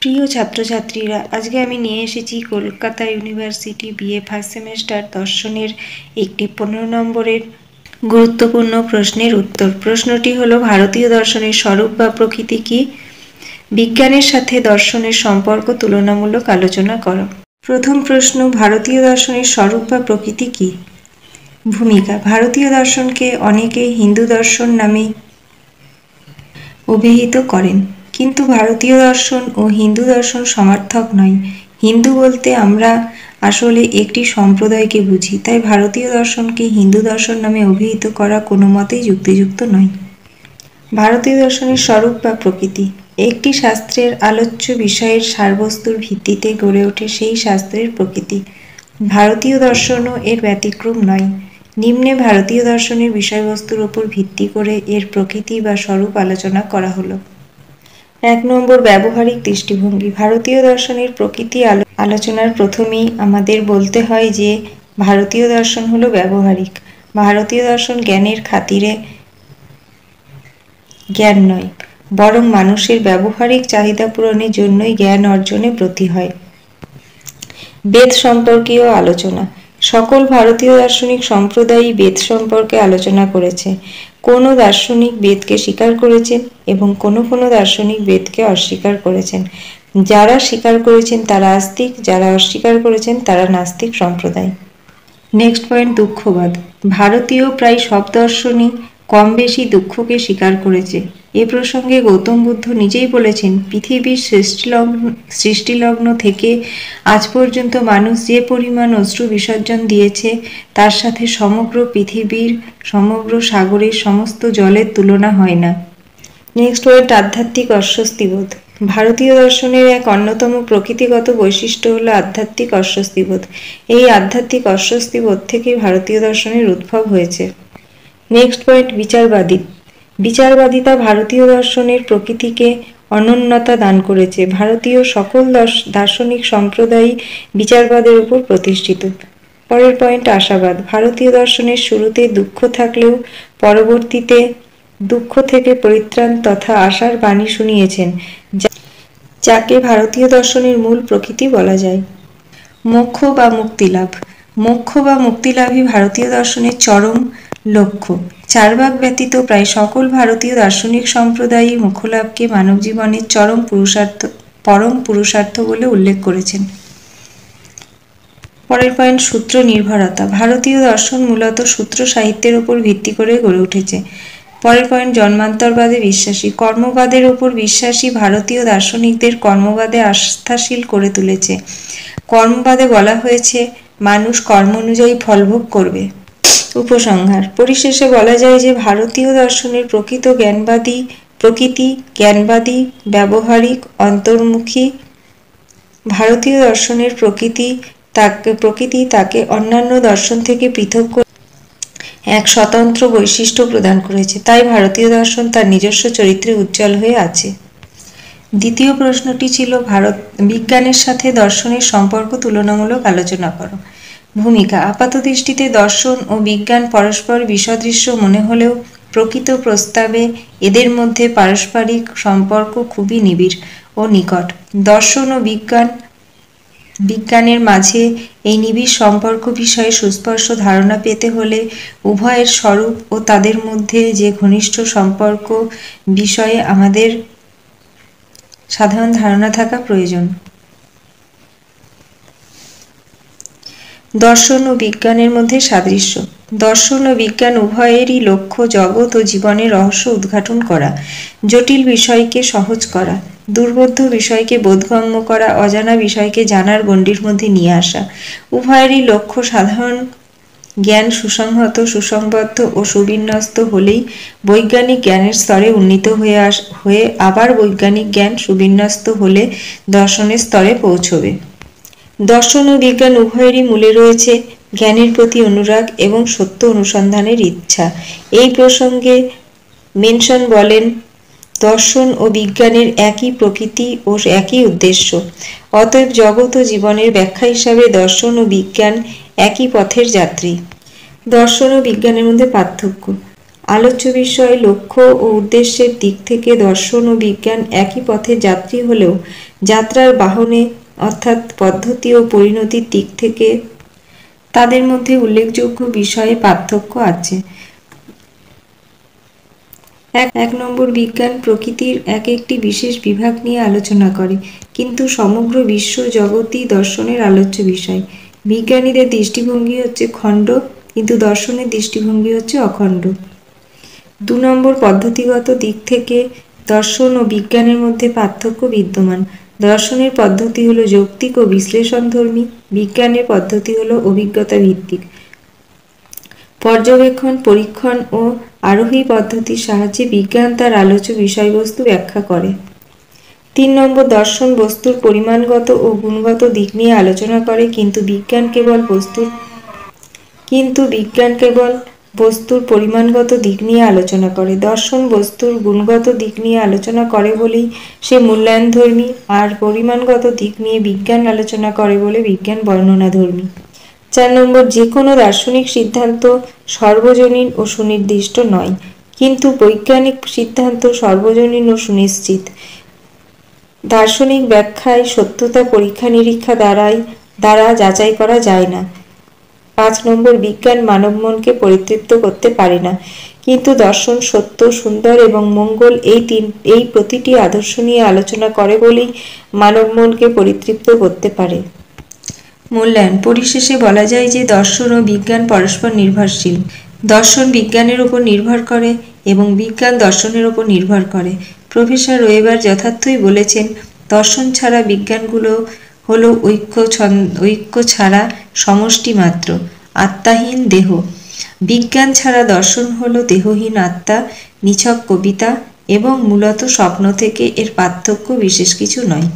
প্রিয় ছাত্রছাত্রীরা, আজকে আমি নিয়ে এসেছি Kolkata university BA first semester দর্শনের একটি 15 নম্বরের গুরুত্বপূর্ণ প্রশ্নের উত্তর। প্রশ্নটি হলো, ভারতীয় দর্শনের স্বরূপ বা প্রকৃতি কি? বিজ্ঞানের সাথে দর্শনের সম্পর্ক তুলনামূলক আলোচনা করো। প্রথম প্রশ্ন, ভারতীয় দর্শনের স্বরূপ বা প্রকৃতি কি? ভূমিকা। ভারতীয় দর্শনকে অনেকে হিন্দু দর্শন নামে অভিহিত করেন, কিন্তু ভারতীয় দর্শন ও হিন্দু দর্শন সমার্থক নয়। হিন্দু বলতে আমরা আসলে একটি সম্প্রদায়কে বুঝি, তাই ভারতীয় দর্শনকে হিন্দু দর্শন নামে অভিহিত করা কোনো মতেই যুক্তিযুক্ত নয়। ভারতীয় দর্শনের স্বরূপ বা প্রকৃতি। একটি শাস্ত্রের আলোচ্য বিষয়ের সারবস্তুর ভিত্তিতে গড়ে ওঠে সেই শাস্ত্রের প্রকৃতি। ভারতীয় দর্শনও এর ব্যতিক্রম নয়। নিম্নে ভারতীয় দর্শনের বিষয়বস্তুর উপর ভিত্তি করে এর প্রকৃতি বা স্বরূপ আলোচনা করা হলো। 1 নম্বর, ব্যবহারিক দৃষ্টিভঙ্গি। ভারতীয় দর্শনের প্রকৃতি আলোচনার প্রথমেই আমাদের বলতে হয় যে ভারতীয় দর্শন হলো ব্যবহারিক। ভারতীয় দর্শন জ্ঞানের খাতিরে জ্ঞান নয়, বরং মানুষের ব্যবহারিক চাহিদা পূরণের জন্যই জ্ঞান অর্জনে ব্রতী হয়। বেদ সম্পর্কীয় আলোচনা। সকল ভারতীয় দার্শনিক সম্প্রদায়ই বেদ সম্পর্কে আলোচনা করেছে। কোনো দার্শনিক বেদকে স্বীকার করেছেন এবং কোনো দার্শনিক বেদকে অস্বীকার করেছেন। যারা স্বীকার করেছেন তারা আস্তিক, যারা অস্বীকার করেছেন তারা নাস্তিক সম্প্রদায়। নেক্সট পয়েন্ট, দুঃখবাদ। ভারতীয় প্রায় সব দর্শনই কম বেশি দুঃখকে স্বীকার করেছে। এ প্রসঙ্গে গৌতম বুদ্ধ নিজেই বলেছেন, পৃথিবীর সৃষ্টিলগ্ন থেকে আজ পর্যন্ত মানুষ যে পরিমাণ অশ্রু বিসর্জন দিয়েছে তার সাথে সমগ্র পৃথিবীর, সমগ্র সাগরের সমস্ত জলের তুলনা হয় না। নেক্সট পয়েন্ট, আধ্যাত্মিক অস্বস্তিবোধ। ভারতীয় দর্শনের এক অন্যতম প্রকৃতিগত বৈশিষ্ট্য হলো আধ্যাত্মিক অস্বস্তিবোধ। এই আধ্যাত্মিক অস্বস্তিবোধ থেকেই ভারতীয় দর্শনের উদ্ভব হয়েছে। নেক্সট পয়েন্ট, বিচারবাদিতা ভারতীয় দর্শনের প্রকৃতিকে অনন্যতা দান করেছে। ভারতীয় সকল দার্শনিক সম্প্রদায় বিচারবাদের উপর প্রতিষ্ঠিত। পরের পয়েন্ট, আশাবাদ। ভারতীয় দর্শনের শুরুতে দুঃখ থাকলেও পরবর্তীতে দুঃখ থেকে পরিত্রাণ তথা আশার বাণী শুনিয়েছেন, যাকে ভারতীয় দর্শনের মূল প্রকৃতি বলা যায়। মোক্ষ বা মুক্তিলাভ। মোক্ষ বা মুক্তিলাভই ভারতীয় দর্শনের চরম লক্ষ্য। চার্বাক ব্যতীত প্রায় সকল ভারতীয় দার্শনিক সম্প্রদায়ই মোক্ষলাভকে মানব জীবনের পরম পুরুষার্থ বলে উল্লেখ করেছেন। পরের পয়েন্ট, সূত্র নির্ভরতা। ভারতীয় দর্শন মূলত সূত্র সাহিত্যের উপর ভিত্তি করে গড়ে উঠেছে। পরের পয়েন্ট, জন্মান্তরবাদে বিশ্বাসী। কর্মবাদের উপর বিশ্বাসী ভারতীয় দার্শনিকদের কর্মবাদে আস্থাশীল করে তুলেছে। কর্মবাদে বলা হয়েছে মানুষ কর্ম অনুযায়ী ফলভোগ করবে। উপসংহার। পরিশেষে বলা যায় যে ভারতীয় দর্শনের প্রকৃতি জ্ঞানবাদী, ব্যবহারিক, অন্তর্মুখী। ভারতীয় দর্শনের প্রকৃতি তাকে অন্যান্য দর্শন থেকে পৃথক করে এক স্বতন্ত্র বৈশিষ্ট্য প্রদান করেছে, তাই ভারতীয় দর্শন তার নিজস্ব চরিত্রে উজ্জ্বল হয়ে আছে। দ্বিতীয় প্রশ্নটি ছিল, বিজ্ঞানের সাথে দর্শনের সম্পর্ক তুলনামূলক আলোচনা করো। ভূমিকা। আপাতদৃষ্টিতে দর্শন ও বিজ্ঞান পরস্পর বিসদৃশ্য মনে হলেও প্রকৃত প্রস্তাবে এদের মধ্যে পারস্পরিক সম্পর্ক খুবই নিবিড় ও নিকট। দর্শন ও বিজ্ঞানের মাঝে এই নিবিড় সম্পর্ক বিষয়ে সুস্পষ্ট ধারণা পেতে হলে উভয়ের স্বরূপ ও তাদের মধ্যে যে ঘনিষ্ঠ সম্পর্ক বিষয়ে আমাদের সাধারণ ধারণা থাকা প্রয়োজন। দর্শন ও বিজ্ঞানের মধ্যে সাদৃশ্য। দর্শন ও বিজ্ঞান উভয়েরই লক্ষ্য জগৎ ও জীবনের রহস্য উদ্ঘাটন করা, জটিল বিষয়কে সহজ করা, দুর্বোধ্য বিষয়কে বোধগম্য করা, অজানা বিষয়কে জানার গণ্ডির মধ্যে নিয়ে আসা। উভয়েরই লক্ষ্য সাধারণ জ্ঞান সুসংহত, সুসংবদ্ধ ও সুবিন্যস্ত হলেই বৈজ্ঞানিক জ্ঞানের স্তরে উন্নীত হয়ে আবার বৈজ্ঞানিক জ্ঞান সুবিন্যস্ত হলে দর্শনের স্তরে পৌঁছবে। দর্শন ও বিজ্ঞান উভয়েরই মূলে রয়েছে জ্ঞানের প্রতি অনুরাগ এবং সত্য অনুসন্ধানের ইচ্ছা। এই প্রসঙ্গে মেনশন বলেন, দর্শন ও বিজ্ঞানের একই প্রকৃতি ও একই উদ্দেশ্য। অতএব জগৎ ও জীবনের ব্যাখ্যা হিসাবে দর্শন ও বিজ্ঞান একই পথের যাত্রী। দর্শন ও বিজ্ঞানের মধ্যে পার্থক্য। আলোচ্য বিষয়, লক্ষ্য ও উদ্দেশ্যের দিক থেকে দর্শন ও বিজ্ঞান একই পথের যাত্রী হলেও যাত্রার বাহনে অর্থাৎ পদ্ধতি ও পরিণতির দিক থেকে তাদের মধ্যে উল্লেখযোগ্য বিষয়ে পার্থক্য আছে। 1 নম্বর, বিজ্ঞান প্রকৃতির একটি বিশেষ বিভাগ নিয়ে আলোচনা করে, কিন্তু সমগ্র বিশ্ব জগৎই দর্শনের আলোচ্য বিষয়। বিজ্ঞানীদের দৃষ্টিভঙ্গি হচ্ছে খণ্ড, কিন্তু দর্শনের দৃষ্টিভঙ্গি হচ্ছে অখণ্ড। 2 নম্বর, পদ্ধতিগত দিক থেকে দর্শন ও বিজ্ঞানের মধ্যে পার্থক্য বিদ্যমান। দর্শনের পদ্ধতি হলো যৌক্তিক ও বিশ্লেষণধর্মী, বিজ্ঞানের পদ্ধতি হলো অভিজ্ঞতা ভিত্তিক। পর্যবেক্ষণ, পরীক্ষণ ও আরোহী পদ্ধতির সাহায্যে বিজ্ঞান তার আলোচ্য বিষয়বস্তু ব্যাখ্যা করে। 3 নম্বর, দর্শন বস্তুর পরিমাণগত ও গুণগত দিক নিয়ে আলোচনা করে, কিন্তু বিজ্ঞান কেবল বস্তুর পরিমাণগত দিক নিয়ে আলোচনা করে। দর্শন বস্তুর গুণগত দিক নিয়ে আলোচনা করে বলেই সে মূল্যায়নধর্মী, আর পরিমাণগত দিক নিয়ে বিজ্ঞান আলোচনা করে বলে বিজ্ঞান বর্ণনাধর্মী। 4 নম্বর, যে কোনো দার্শনিক সিদ্ধান্ত সর্বজনীন ও সুনির্দিষ্ট নয়, কিন্তু বৈজ্ঞানিক সিদ্ধান্ত সর্বজনীন ও সুনিশ্চিত। দার্শনিক ব্যাখ্যায় সত্যতা পরীক্ষা নিরীক্ষা দ্বারা যাচাই করা যায় না। 5 নম্বর, বিজ্ঞান মানব মনকে পরিতৃপ্ত করতে পারে না, কিন্তু দর্শন সত্য, সুন্দর এবং মঙ্গল এই প্রতিটি আদর্শ নিয়ে আলোচনা করে বলেই মানব মনকে পরিতৃপ্ত করতে পারে। মূল্যায়ন। পরিশেষে বলা যায় যে দর্শন ও বিজ্ঞান পরস্পর নির্ভরশীল। দর্শন বিজ্ঞানের উপর নির্ভর করে এবং বিজ্ঞান দর্শনের উপর নির্ভর করে। প্রফেসর ওয়েবার যথার্থই বলেছেন, দর্শন ছাড়া বিজ্ঞানগুলো হলো ঐক্য ছাড়া সমষ্টি মাত্র, আত্মাহীন দেহ। বিজ্ঞান ছাড়া দর্শন হলো দেহহীন আত্মা, নিছক কবিতা এবং মূলত স্বপ্ন থেকে এর পার্থক্য বিশেষ কিছু নয়।